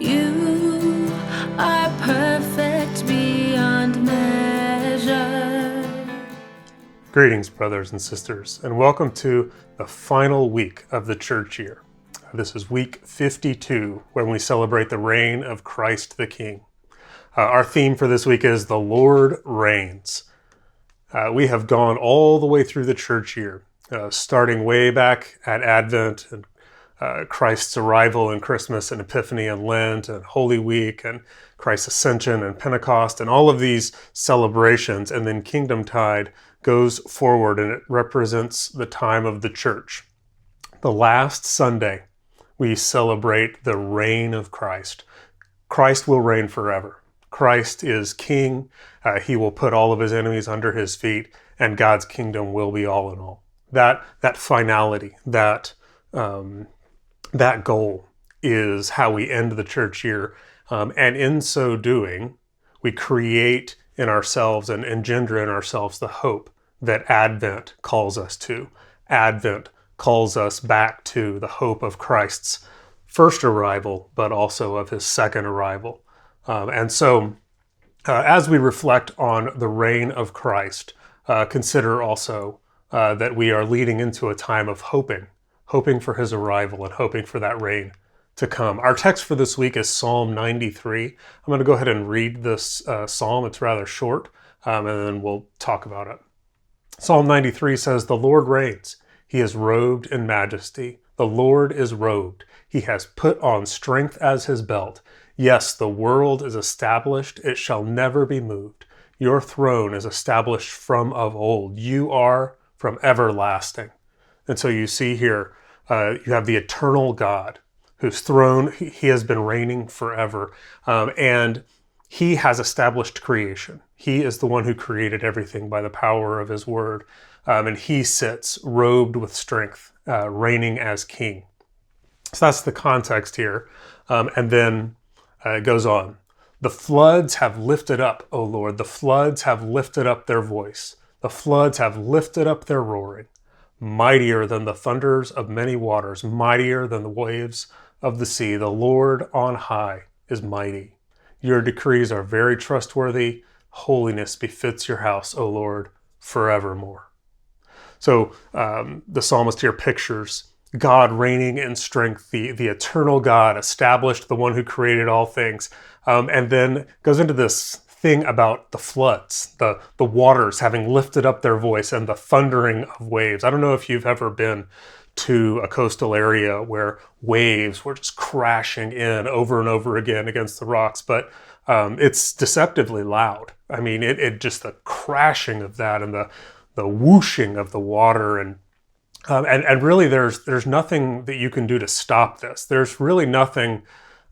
You are perfect beyond measure. Greetings, brothers and sisters, and welcome to the final week of the church year. This is week 52, when we celebrate the reign of Christ the King. Our theme for this week is The Lord Reigns. We have gone all the way through the church year, starting way back at Advent and Christ's arrival and Christmas and Epiphany and Lent and Holy Week and Christ's Ascension and Pentecost and all of these celebrations. And then Kingdom Tide goes forward and it represents the time of the church. The last Sunday, we celebrate the reign of Christ. Christ will reign forever. Christ is King. He will put all of his enemies under his feet, and God's kingdom will be all in all. That finality, that goal is how we end the church year. And in so doing, we create in ourselves and engender in ourselves the hope that Advent calls us to. Advent calls us back to the hope of Christ's first arrival, but also of his second arrival. And so as we reflect on the reign of Christ, consider also that we are leading into a time of hoping for his arrival and hoping for that reign to come. Our text for this week is Psalm 93. I'm going to go ahead and read this psalm. It's rather short, and then we'll talk about it. Psalm 93 says, "The Lord reigns. He is robed in majesty. The Lord is robed. He has put on strength as his belt. Yes, the world is established. It shall never be moved. Your throne is established from of old. You are from everlasting." And so you see here, you have the eternal God whose throne, he has been reigning forever. And he has established creation. He is the one who created everything by the power of his word. And he sits robed with strength, reigning as king. So that's the context here. And then it goes on. "The floods have lifted up, O Lord. The floods have lifted up their voice. The floods have lifted up their roaring. Mightier than the thunders of many waters, mightier than the waves of the sea. The Lord on high is mighty. Your decrees are very trustworthy. Holiness befits your house, O Lord, forevermore." So the psalmist here pictures God reigning in strength, the eternal God, established, the one who created all things, and then goes into this thing about the floods, the waters having lifted up their voice and the thundering of waves. I don't know if you've ever been to a coastal area where waves were just crashing in over and over again against the rocks, but it's deceptively loud. I mean, it just the crashing of that and the whooshing of the water and really there's nothing that you can do to stop this. There's really nothing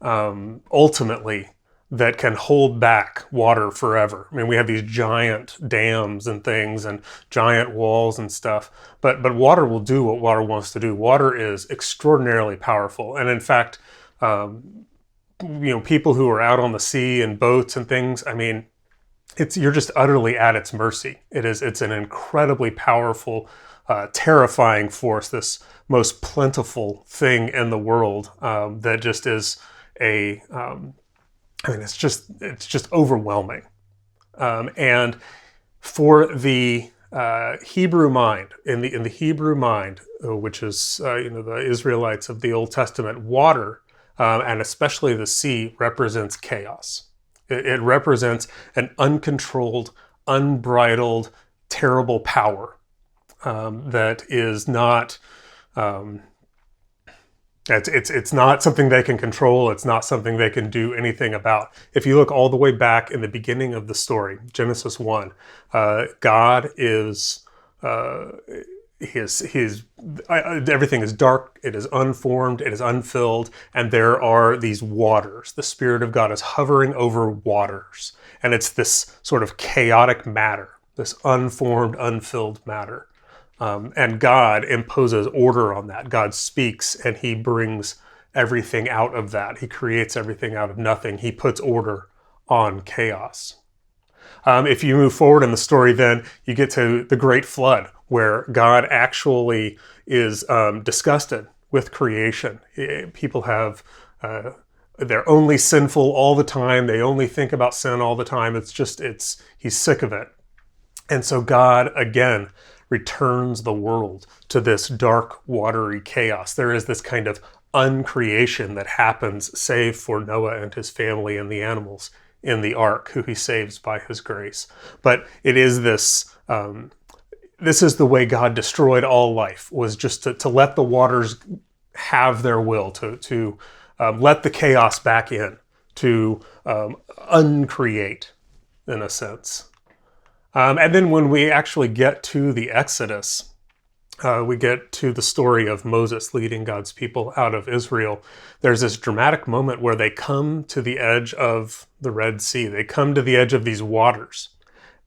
ultimately that can hold back water forever. I mean, we have these giant dams and things and giant walls and stuff, but water will do what water wants to do. Water is extraordinarily powerful. And in fact, people who are out on the sea in boats and things, I mean, you're just utterly at its mercy. It's an incredibly powerful, terrifying force, this most plentiful thing in the world that just is it's just overwhelming. And for the Hebrew mind, in the Hebrew mind, which is the Israelites of the Old Testament, water and especially the sea represents chaos. It represents an uncontrolled, unbridled, terrible power that is not. It's not something they can control. It's not something they can do anything about. If you look all the way back in the beginning of the story, Genesis 1, God is everything is dark, it is unformed, it is unfilled, and there are these waters. The Spirit of God is hovering over waters, and it's this sort of chaotic matter, this unformed, unfilled matter. And God imposes order on that. God speaks and he brings everything out of that. He creates everything out of nothing. He puts order on chaos. If you move forward in the story, then you get to the Great Flood, where God actually is disgusted with creation. People have they're only sinful all the time. They only think about sin all the time. He's sick of it. And so God, again, returns the world to this dark, watery chaos. There is this kind of uncreation that happens, save for Noah and his family and the animals in the ark, who he saves by his grace. But it is this, this is the way God destroyed all life, was just to let the waters have their will, to let the chaos back in, to uncreate, in a sense. And then when we actually get to the Exodus, we get to the story of Moses leading God's people out of Israel. There's this dramatic moment where they come to the edge of the Red Sea. They come to the edge of these waters,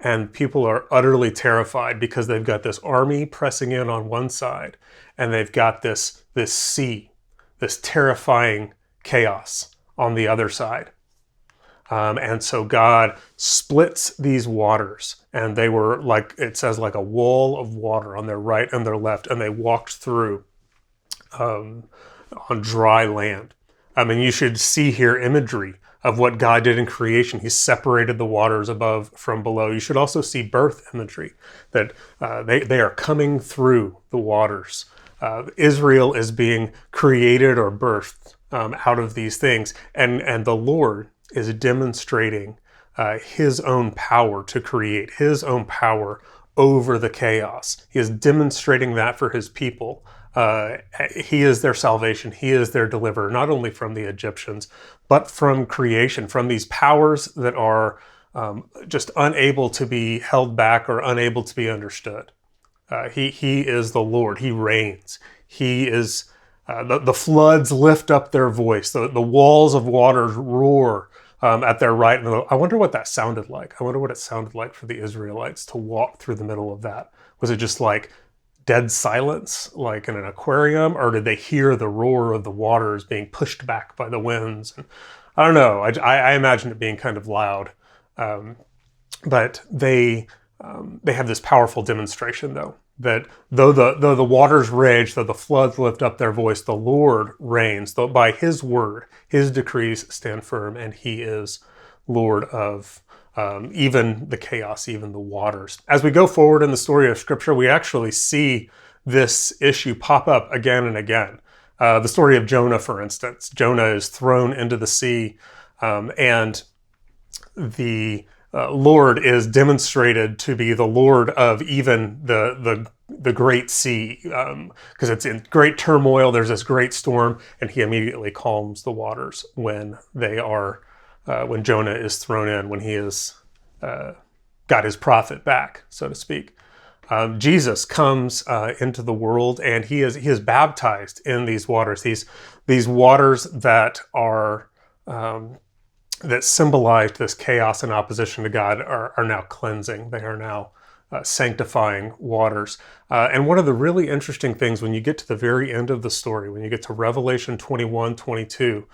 and people are utterly terrified because they've got this army pressing in on one side, and they've got this sea, this terrifying chaos on the other side. And so God splits these waters, and they were like, it says, like a wall of water on their right and their left, and they walked through on dry land. I mean, you should see here imagery of what God did in creation. He separated the waters above from below. You should also see birth imagery, that they are coming through the waters. Israel is being created or birthed out of these things, and the Lord is demonstrating his own power to create, his own power over the chaos. He is demonstrating that for his people. He is their salvation. He is their deliverer, not only from the Egyptians, but from creation, from these powers that are just unable to be held back or unable to be understood. He is the Lord. He reigns. He is, the floods lift up their voice. The walls of waters roar at their right. And I wonder what that sounded like. I wonder what it sounded like for the Israelites to walk through the middle of that. Was it just like dead silence, like in an aquarium? Or did they hear the roar of the waters being pushed back by the winds? And I don't know. I imagine it being kind of loud. But they have this powerful demonstration, though, that though the waters rage, though the floods lift up their voice, the Lord reigns. Though by his word, his decrees stand firm, and he is Lord of even the chaos, even the waters. As we go forward in the story of Scripture, we actually see this issue pop up again and again. The story of Jonah, for instance. Jonah is thrown into the sea, and the Lord is demonstrated to be the Lord of even the great sea, because it's in great turmoil. There's this great storm, and he immediately calms the waters when they are when Jonah is thrown in, when he is got his prophet back, so to speak. Jesus comes into the world, and he is baptized in these waters. These waters that are that symbolized this chaos and opposition to God are now cleansing. They are now sanctifying waters. And one of the really interesting things when you get to the very end of the story, when you get to Revelation 21, 22,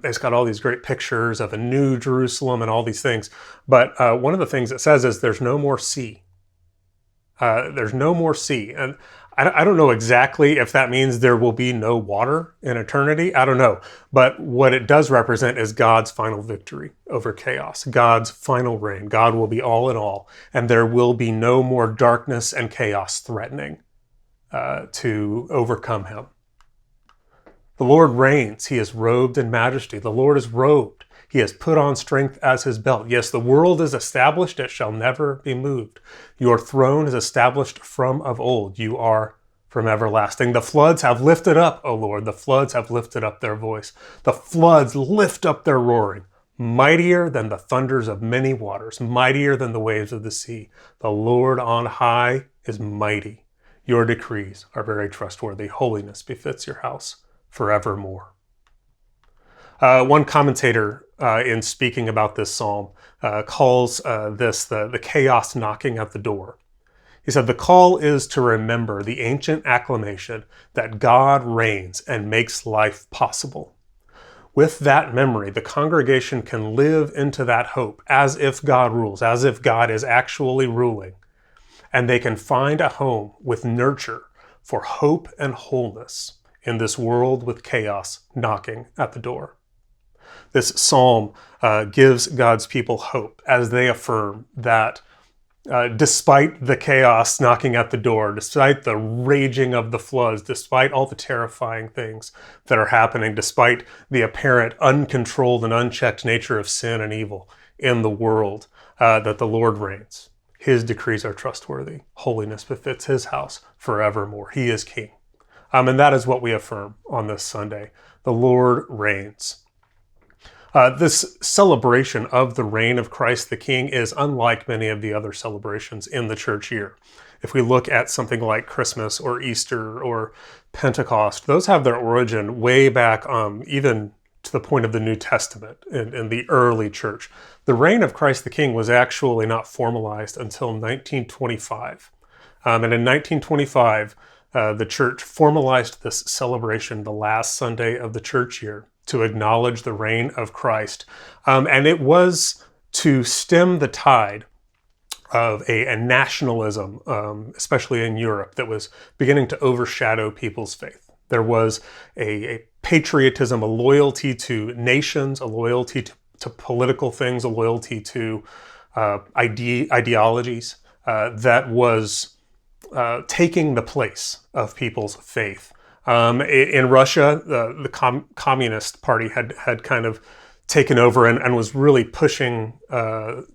it's got all these great pictures of a new Jerusalem and all these things. But one of the things it says is there's no more sea. There's no more sea. And I don't know exactly if that means there will be no water in eternity. I don't know. But what it does represent is God's final victory over chaos, God's final reign. God will be all in all, and there will be no more darkness and chaos threatening to overcome him. The Lord reigns. He is robed in majesty. The Lord is robed. He has put on strength as his belt. Yes, the world is established. It shall never be moved. Your throne is established from of old. You are from everlasting. The floods have lifted up, O Lord. The floods have lifted up their voice. The floods lift up their roaring. Mightier than the thunders of many waters, mightier than the waves of the sea. The Lord on high is mighty. Your decrees are very trustworthy. Holiness befits your house forevermore. One commentator in speaking about this psalm calls this the chaos knocking at the door. He said, the call is to remember the ancient acclamation that God reigns and makes life possible. With that memory, the congregation can live into that hope as if God rules, as if God is actually ruling. And they can find a home with nurture for hope and wholeness in this world with chaos knocking at the door. This psalm gives God's people hope as they affirm that despite the chaos knocking at the door, despite the raging of the floods, despite all the terrifying things that are happening, despite the apparent uncontrolled and unchecked nature of sin and evil in the world, that the Lord reigns. His decrees are trustworthy. Holiness befits his house forevermore. He is king. And that is what we affirm on this Sunday. The Lord reigns. This celebration of the reign of Christ the King is unlike many of the other celebrations in the church year. If we look at something like Christmas or Easter or Pentecost, those have their origin way back, even to the point of the New Testament in the early church. The reign of Christ the King was actually not formalized until 1925. And in 1925, the church formalized this celebration the last Sunday of the church year to acknowledge the reign of Christ. And it was to stem the tide of a nationalism, especially in Europe, that was beginning to overshadow people's faith. There was a patriotism, a loyalty to nations, a loyalty to political things, a loyalty to ideologies that was taking the place of people's faith. In Russia, the Communist Party had kind of taken over and was really pushing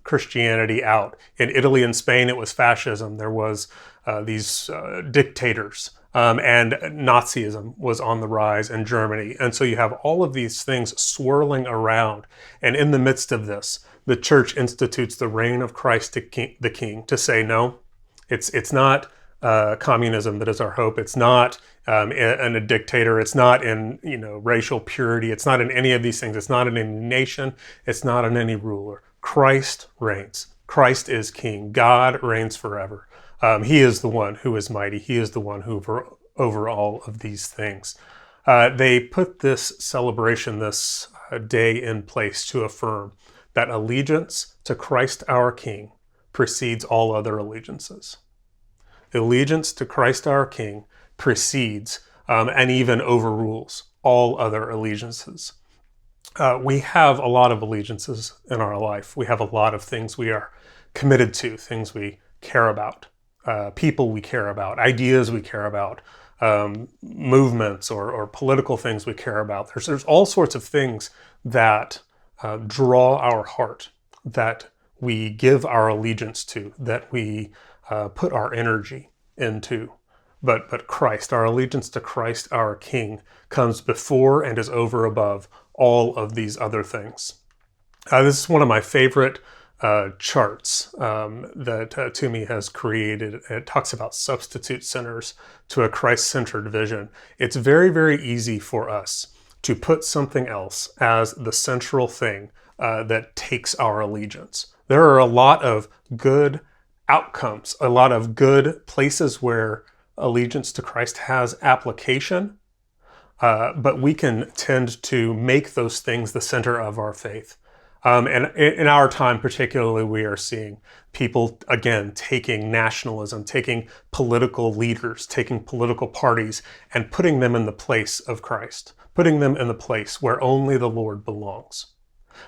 Christianity out. In Italy and Spain, it was fascism. There was these dictators, and Nazism was on the rise in Germany. And so you have all of these things swirling around. And in the midst of this, the church institutes the reign of Christ the King to say, no, it's not communism that is our hope. It's not in a dictator. It's not in racial purity. It's not in any of these things. It's not in any nation. It's not in any ruler. Christ reigns. Christ is king. God reigns forever. He is the one who is mighty. He is the one who over all of these things. They put this celebration, this day in place to affirm that allegiance to Christ our King precedes all other allegiances. Allegiance to Christ our King precedes and even overrules all other allegiances. We have a lot of allegiances in our life. We have a lot of things we are committed to, things we care about, people we care about, ideas we care about, movements or political things we care about. There's all sorts of things that draw our heart, that we give our allegiance to, that we put our energy into. But Christ, our allegiance to Christ, our King, comes before and is over above all of these other things. This is one of my favorite charts that Toomey has created. It talks about substitute sinners to a Christ-centered vision. It's very, very easy for us to put something else as the central thing that takes our allegiance. There are a lot of good outcomes, a lot of good places where allegiance to Christ has application, but we can tend to make those things the center of our faith. And in our time particularly, we are seeing people, again, taking nationalism, taking political leaders, taking political parties, and putting them in the place of Christ, putting them in the place where only the Lord belongs.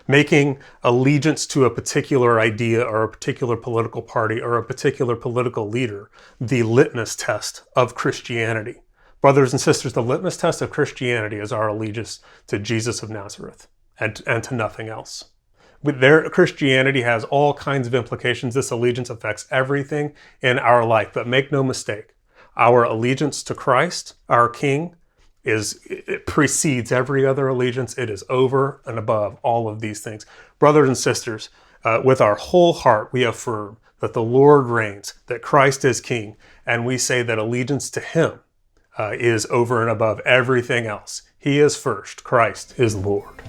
Making allegiance to a particular idea or a particular political party or a particular political leader the litmus test of Christianity. Brothers and sisters, the litmus test of Christianity is our allegiance to Jesus of Nazareth and to nothing else. Christianity has all kinds of implications. This allegiance affects everything in our life. But make no mistake, our allegiance to Christ, our King, it precedes every other allegiance. It is over and above all of these things. Brothers and sisters, with our whole heart, we affirm that the Lord reigns, that Christ is King, and we say that allegiance to Him is over and above everything else. He is first. Christ is Lord.